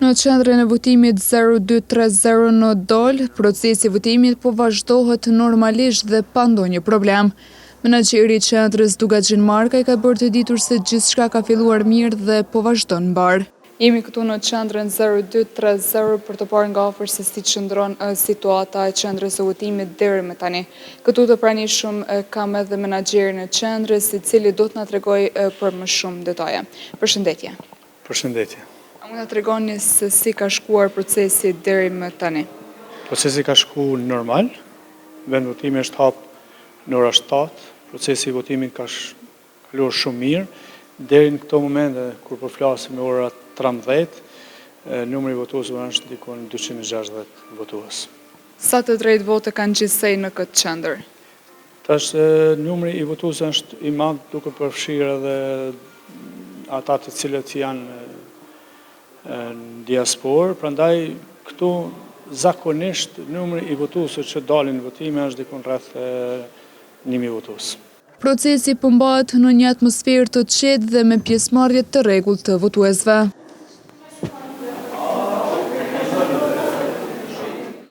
Në qendrën e votimit 0230 në Dol, procesi i votimit po vazhdohet normalisht dhe pa ndonjë problem. Menaxheri i qendrës Dugaxhin Marka i ka bërë të ditur se gjithçka ka filluar mirë dhe po vazhdon mbar. Jemi këtu në qendrën 0230 për të parë nga afër se si qëndron situata e qendrës së votimit deri më tani. Këtu të pranishëm kam edhe menaxherin e qendrës, i cili do të na tregojë për më shumë detaje. Përshëndetje. Përshëndetje. A mund të tregoni se si ka shkuar procesi deri më tani? Procesi ka shkuar normal. Vend votimi është hapur në ora 7. Procesi i votimit ka kaluar shumë mirë. Deri në këto momente kur po flasim në ora 13, numri i votuesve është diku 260 votues. Sa të drejtë vote kanë gjithsej në këtë qendër? Tash numri i votuesve është i madh duke përfshirë edhe ata të cilët janë në diasporë, prandaj këtu zakonisht numri i votuesve që dalin në votime është diku rreth 1000 votues. Procesi përmbahet në një atmosferë të qetë dhe me pjesëmarrje të rregullt të votuesve.